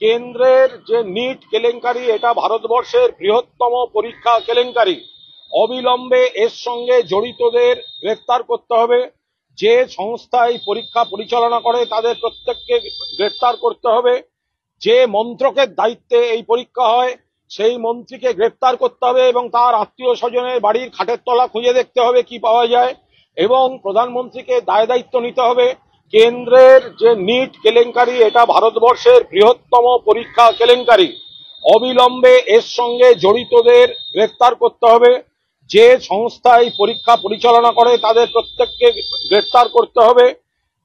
কেন্দ্রের যে নিট কেলেঙ্কারি, এটা ভারতবর্ষের বৃহত্তম পরীক্ষা কেলেঙ্কারি। অবিলম্বে এর সঙ্গে জড়িতদের গ্রেফতার করতে হবে। যে সংস্থা এই পরীক্ষা পরিচালনা করে তাদের প্রত্যেককে গ্রেফতার করতে হবে। যে মন্ত্রকের দায়িত্বে এই পরীক্ষা হয় সেই মন্ত্রীকে গ্রেফতার করতে হবে এবং তার আত্মীয় স্বজনের বাড়ির খাটের তলা খুঁজে দেখতে হবে কি পাওয়া যায়, এবং প্রধানমন্ত্রীকে দায় দায়িত্ব নিতে হবে। কেন্দ্রের যে নিট কেলেঙ্কারি, এটা ভারতবর্ষের বৃহত্তম পরীক্ষা কেলেঙ্কারি। অবিলম্বে এর সঙ্গে জড়িতদের গ্রেফতার করতে হবে। যে সংস্থা এই পরীক্ষা পরিচালনা করে তাদের প্রত্যেককে গ্রেফতার করতে হবে।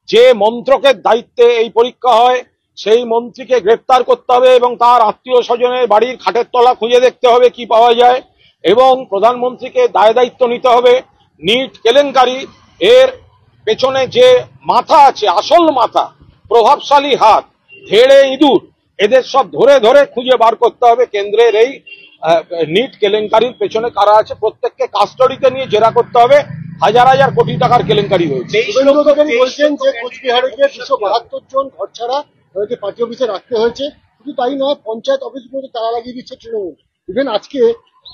যে মন্ত্রকের দায়িত্বে এই পরীক্ষা হয় সেই মন্ত্রীকে গ্রেফতার করতে হবে এবং তার আত্মীয় স্বজনের বাড়ির খাটের তলা খুঁজে দেখতে হবে কি পাওয়া যায়, এবং প্রধানমন্ত্রীকে দায় দায়িত্ব নিতে হবে। নিট কেলেঙ্কারি এর পেছনে যে মাথা আছে, আসল মাথা, প্রভাবশালী হাত, ধেড়ে ইঁদুর, এদের সব ধরে ধরে খুঁজে বার করতে হবে। কেন্দ্রের এই নিট কেলেঙ্কারির পেছনে কারা আছে প্রত্যেককে কাস্টডিতে নিয়ে জেরা করতে হবে। হাজার হাজার কোটি টাকার কেলেঙ্কারি হয়েছে। বলছেন যে কোচবিহারে 272 জন ঘর ছাড়া তাদেরকে পার্টি অফিসে রাখতে হয়েছে। শুধু তাই নয়, পঞ্চায়েত অফিসগুলোতে তালা লাগিয়ে দিচ্ছে তৃণমূল। ইভেন আজকে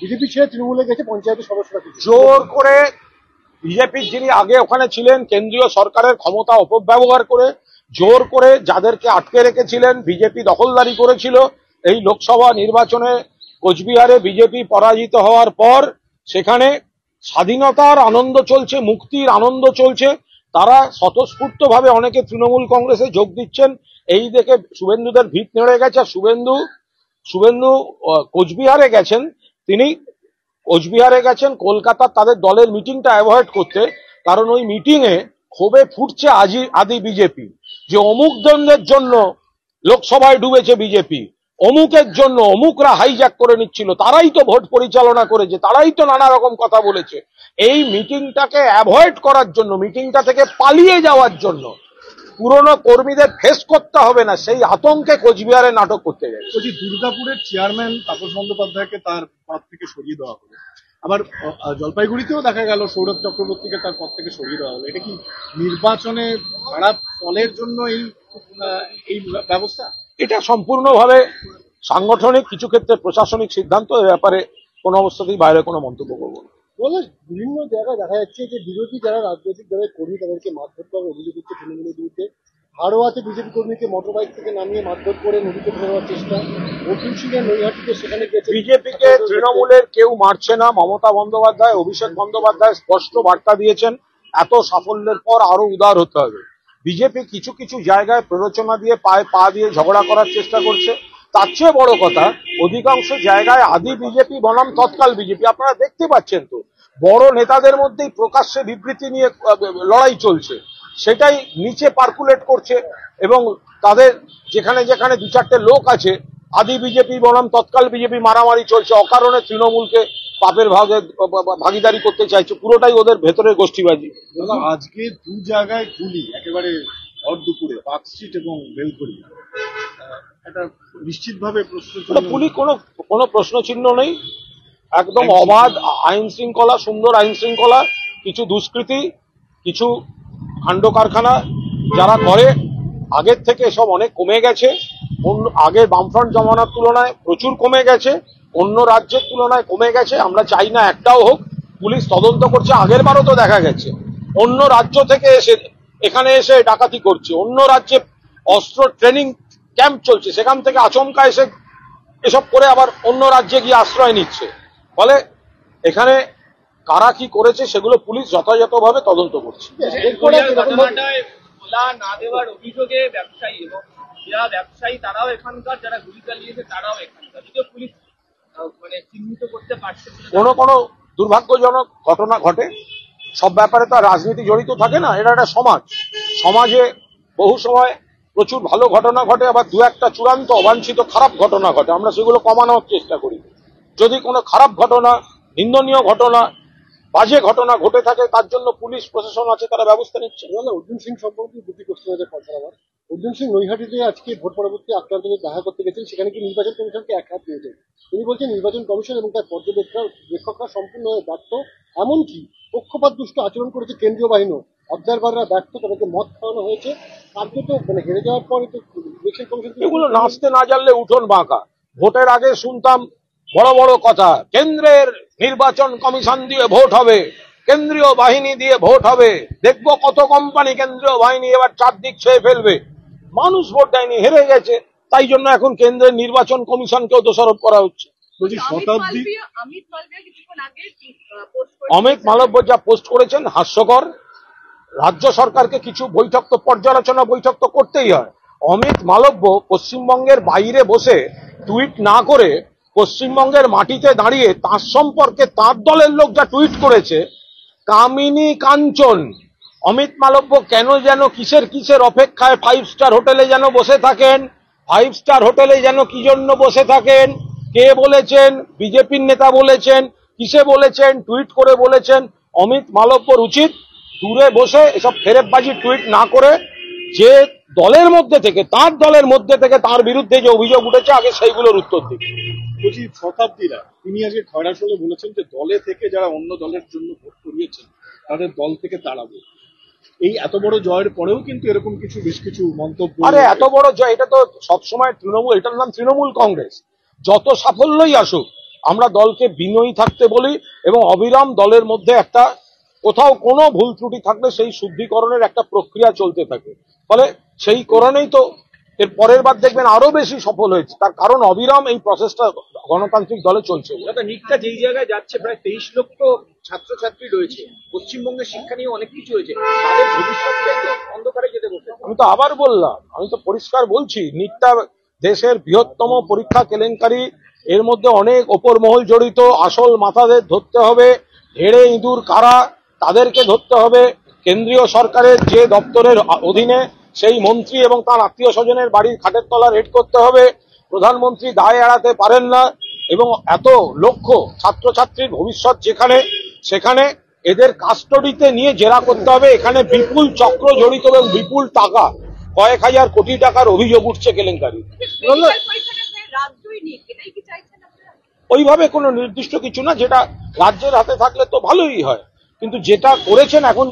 বিজেপি ছেড়ে তৃণমূলে গেছে পঞ্চায়েতের সদস্যরা। জোর করে বিজেপির যিনি আগে ওখানে ছিলেন, কেন্দ্রীয় সরকারের ক্ষমতা অপব্যবহার করে জোর করে যাদেরকে আটকে রেখেছিলেন, বিজেপি দখলদারি করেছিল। এই লোকসভা নির্বাচনে কোচবিহারে বিজেপি পরাজিত হওয়ার পর সেখানে স্বাধীনতার আনন্দ চলছে, মুক্তির আনন্দ চলছে। তারা স্বতঃস্ফূর্তভাবে অনেকে তৃণমূল কংগ্রেসে যোগ দিচ্ছেন। এই দেখে শুভেন্দুদের ভিত নেড়ে গেছে। শুভেন্দু কোচবিহারে গেছেন, তিনি কোচবিহারে গেছেন কলকাতার তাদের দলের মিটিংটা অ্যাভয়েড করতে, কারণ ওই মিটিংয়ে ক্ষোভে ফুটছে আদি বিজেপি, যে অমুক দলের জন্য লোকসভায় ডুবেছে বিজেপি, অমুকের জন্য অমুকরা হাইজ্যাক করে নিচ্ছিল, তারাই তো ভোট পরিচালনা করেছে, তারাই তো নানা রকম কথা বলেছে। এই মিটিংটাকে অ্যাভয়েড করার জন্য, মিটিংটা থেকে পালিয়ে যাওয়ার জন্য, পুরনো কর্মীদের ফেস করতে হবে না সেই আতঙ্কে কোচবিহারে নাটক করতে গেছে। দুর্গাপুরের চেয়ারম্যান তাপস বন্দ্যোপাধ্যায়কে তার পদ থেকে সরিয়ে দেওয়া হলো। আবার জলপাইগুড়িতেও দেখা গেল সৌরভ চক্রবর্তীকে তার পদ থেকে সরিয়ে দেওয়া হলো। এটা কি নির্বাচনে খারাপ ফলের জন্য এই ব্যবস্থা? এটা সম্পূর্ণভাবে সাংগঠনিক, কিছু ক্ষেত্রে প্রশাসনিক সিদ্ধান্ত। এ ব্যাপারে কোনো অবস্থাতেই বাইরে কোনো মন্তব্য করব না। বিভিন্ন জায়গায় দেখা যাচ্ছে যে বিরোধী যারা রাজনৈতিক দলের কর্মী তাদেরকে মারধর করে অভিযোগ হচ্ছে তৃণমূলের বিরুদ্ধে। হাড়োয়াতে বিজেপি কর্মীকে মোটরবাইক থেকে নামিয়ে মারধর করে নদীতে ফেলে দেওয়ার চেষ্টা। অর্জুন সিংয়ের নৈহাটিতে সেখানে গেছে। বিজেপিকে তৃণমূলের কেউ মারছে না। মমতা বন্দ্যোপাধ্যায়, অভিষেক বন্দ্যোপাধ্যায় স্পষ্ট বার্তা দিয়েছেন, এত সাফল্যের পর আরো উদার হতে হবে। বিজেপি কিছু কিছু জায়গায় প্ররোচনা দিয়ে পায়ে পা দিয়ে ঝগড়া করার চেষ্টা করছে। তার চেয়ে বড় কথা, অধিকাংশ জায়গায় আদি বিজেপি বনাম তৎকাল বিজেপি, আপনারা দেখতে পাচ্ছেন তো, বড় নেতাদের মধ্যেই প্রকাশ্যে বিবৃতি নিয়ে লড়াই চলছে, সেটাই নিচে পার্কুলেট করছে। এবং তাদের যেখানে যেখানে দু চারটে লোক আছে, আদি বিজেপি বনাম তৎকাল বিজেপি মারামারি চলছে, অকারণে তৃণমূলকে পাপের ভাগিদারি করতে চাইছে। পুরোটাই ওদের ভেতরের গোষ্ঠীবাজি। আজকে দু জায়গায় গুলি একেবারে ভর দুপুরে, পার্ক স্ট্রিট এবং বেলঘড়িয়া, এটা নিশ্চিতভাবে পুলিশ কোনো প্রশ্ন চিহ্ন নেই। একদম অবাধ আইন শৃঙ্খলা, সুন্দর আইন শৃঙ্খলা। কিছু দুষ্কৃতী, কিছু কাণ্ড কারখানা যারা করে, আগের থেকে এসব অনেক কমে গেছে। আগের বামফ্রন্ট জমানার তুলনায় প্রচুর কমে গেছে, অন্য রাজ্যের তুলনায় কমে গেছে। আমরা চাই না একটাও হোক। পুলিশ তদন্ত করছে। আগের বারও তো দেখা গেছে অন্য রাজ্য থেকে এসে এখানে এসে ডাকাতি করছে, অন্য রাজ্যে অস্ত্র ট্রেনিং ক্যাম্প চলছে, সেখান থেকে আচমকা এসে এসব করে আবার অন্য রাজ্যে গিয়ে আশ্রয় নিচ্ছে। ফলে এখানে কারা কি করেছে সেগুলো পুলিশ যথাযথভাবে তদন্ত করছে। না দেওয়ার অভিযোগে ব্যবসায়ী এবং যারা ব্যবসায়ী তারাও এখানকার, যারা গুলি চালিয়েছে তারাও এখানকার, যদিও পুলিশ চিহ্নিত করতে পারছে। কোনো দুর্ভাগ্যজনক ঘটনা ঘটে, সব ব্যাপারে তো রাজনীতি জড়িত থাকে না। এটা একটা সমাজে বহু সময় প্রচুর ভালো ঘটনা ঘটে, আবার দু একটা চূড়ান্ত অবাঞ্ছিত খারাপ ঘটনা ঘটে। আমরা সেগুলো কমানোর চেষ্টা করি। যদি কোনো খারাপ ঘটনা, নিন্দনীয় ঘটনা, বাজে ঘটনা ঘটে থাকে, তার জন্য পুলিশ প্রশাসন আছে, তারা ব্যবস্থা নিচ্ছে। অর্জুন সিং সম্পর্কে দুটি প্রশ্ন আছে। অর্জুন সিং নৈহাটিতে আজকে ভোট পরবর্তী আক্রান্তদের দেখা করতে গেছেন, সেখানে কি নির্বাচন কমিশনকে এক হাত দিয়েছেন। তিনি বলছেন নির্বাচন কমিশন এবং তার পর্যবেক্ষকরা সম্পূর্ণভাবে ব্যর্থ, এমনকি পক্ষপাত দুষ্ট আচরণ করেছে কেন্দ্রীয় বাহিনী, অবজারভাররা ব্যর্থ, তাদেরকে মদ খাওয়ানো হয়েছে। কার্যত মানে হেরে যাওয়ার পরে তো ইলেকশন কমিশন এগুলো নাচতে না জানলে উঠোন বাঁকা। ভোটের আগে শুনতাম বড় বড় কথা, কেন্দ্রের নির্বাচন কমিশন দিয়ে ভোট হবে, কেন্দ্রীয় বাহিনী দিয়ে ভোট হবে, দেখবো কত কোম্পানি কেন্দ্রীয় বাহিনী এবার চারদিক ছেয়ে ফেলবে। মানুষ ভোট দেয়নি, হেরে গেছে, তাই জন্য এখন কেন্দ্রের নির্বাচন কমিশনকেও দোষারোপ করা হচ্ছে। বলছি শতাব্দী অমিত মালব্য যা পোস্ট করেছেন হাস্যকর। রাজ্য সরকারকে কিছু বৈঠক তো পর্যালোচনা বৈঠক তো করতেই হয়। অমিত মালব্য পশ্চিমবঙ্গের বাইরে বসে টুইট না করে পশ্চিমবঙ্গের মাটিতে দাঁড়িয়ে তার সম্পর্কে তার দলের লোক যা টুইট করেছে, কামিনী কাঞ্চন। অমিত মালব্য কেন যেন কিসের অপেক্ষায় 5 স্টার হোটেলে যেন বসে থাকেন, 5 স্টার হোটেলে যেন কি জন্য বসে থাকেন, কে বলেছেন, বিজেপির নেতা বলেছেন, কিসে বলেছেন, টুইট করে বলেছেন। অমিত মালব্যর উচিত দূরে বসে এসব ফেরেববাজি টুইট না করে যে দলের মধ্যে থেকে, তার দলের মধ্যে থেকে তার বিরুদ্ধে যে অভিযোগ উঠেছে আগে সেইগুলোর উত্তর দিক। বলছি শতাব্দীরা তিনি আজকে খয়রার সঙ্গে বলেছেন যে দলে থেকে যারা অন্য দলের জন্য ভোট করিয়েছেন তাদের দল থেকে তাড়াবো। এই এত বড় জয়ের পরেও কিন্তু এরকম বেশ কিছু মন্তব্য। আরে এত বড় জয়, এটা তো সবসময় তৃণমূল, এটার নাম তৃণমূল কংগ্রেস। যত সাফল্যই আসুক আমরা দলকে বিনয়ী থাকতে বলি এবং অবিরাম দলের মধ্যে একটা কোথাও কোনো ভুল ত্রুটি থাকলে সেই শুদ্ধিকরণের একটা প্রক্রিয়া চলতে থাকে। ফলে সেই কারণেই তো এর পরের বার দেখবেন আরো বেশি সফল হয়েছে, তার কারণ অবিরাম এই প্রসেসটা গণতান্ত্রিক দলে চলছে। নিকটা যেই জায়গায় যাচ্ছে, প্রায় 23 লক্ষ ছাত্রছাত্রী রয়েছে, পশ্চিমবঙ্গের শিক্ষা নিয়ে অনেক কিছু হয়েছে, তাদের ভবিষ্যৎকে অন্ধকারে যেতে বসে। আমি তো আবার বললাম, আমি তো পরিষ্কার বলছি, নিটটা দেশের বৃহত্তম পরীক্ষা কেলেঙ্কারি। এর মধ্যে অনেক ওপর মহল জড়িত, আসল মাথাদের ধরতে হবে। হেড়ে ইঁদুর কারা, তাদেরকে ধরতে হবে। কেন্দ্রীয় সরকারের যে দপ্তরের অধীনে সেই মন্ত্রী এবং তার আত্মীয় স্বজনের বাড়ির খাটের তলা রেড করতে হবে। প্রধানমন্ত্রী দায় এড়াতে পারেন না এবং এত লক্ষ ছাত্রছাত্রীর ভবিষ্যৎ যেখানে, সেখানে এদের কাস্টডিতে নিয়ে জেরা করতে হবে। এখানে বিপুল চক্র জড়িত এবং বিপুল টাকা, কয়েক হাজার কোটি টাকার অভিযোগ উঠছে কেলেঙ্কারি। ওইভাবে কোনো নির্দিষ্ট কিছু না, যেটা রাজ্যের হাতে থাকলে তো ভালোই হয়, কিন্তু যেটা করেছেন এখন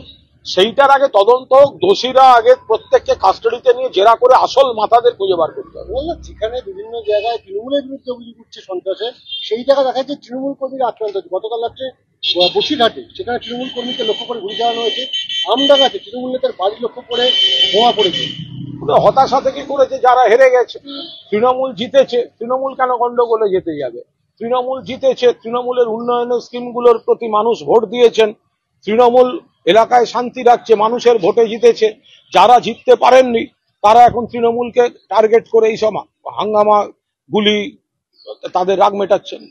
সেইটার আগে তদন্ত হোক, দোষীরা আগে প্রত্যেককে কাস্টডিতে নিয়ে জেরা করে আসল মাথাদের খুঁজে বার করতে হবে। যেখানে বিভিন্ন জায়গায় তৃণমূলের বিরুদ্ধে অভিযোগ উঠছে সন্ত্রাসের, সেই জায়গায় দেখা যাচ্ছে তৃণমূল কর্মীরা আক্রান্ত হচ্ছে। গতকাল রাত্রে বসিরহাটে সেখানে তৃণমূল কর্মীকে লক্ষ্য করে গুলি চালানো হয়েছে। আমডাঙ্গাতে তৃণমূল নেতার বাড়ি লক্ষ্য করে বোমা পড়েছে। হতাশা থেকে করেছে যারা হেরে গেছে। তৃণমূল জিতেছে, তৃণমূল কেন গন্ডগোলে যেতে যাবে? তৃণমূল জিতেছে, তৃণমূলের উন্নয়নের স্কিমগুলোর প্রতি মানুষ ভোট দিয়েছেন, তৃণমূল এলাকায় শান্তি রাখছে, মানুষের ভোটে জিতেছে। যারা জিততে পারেননি তারা এখন তৃণমূলকে টার্গেট করে এইসব হাঙ্গামা, গুলি, তাদের রাগ মেটাচ্ছেন।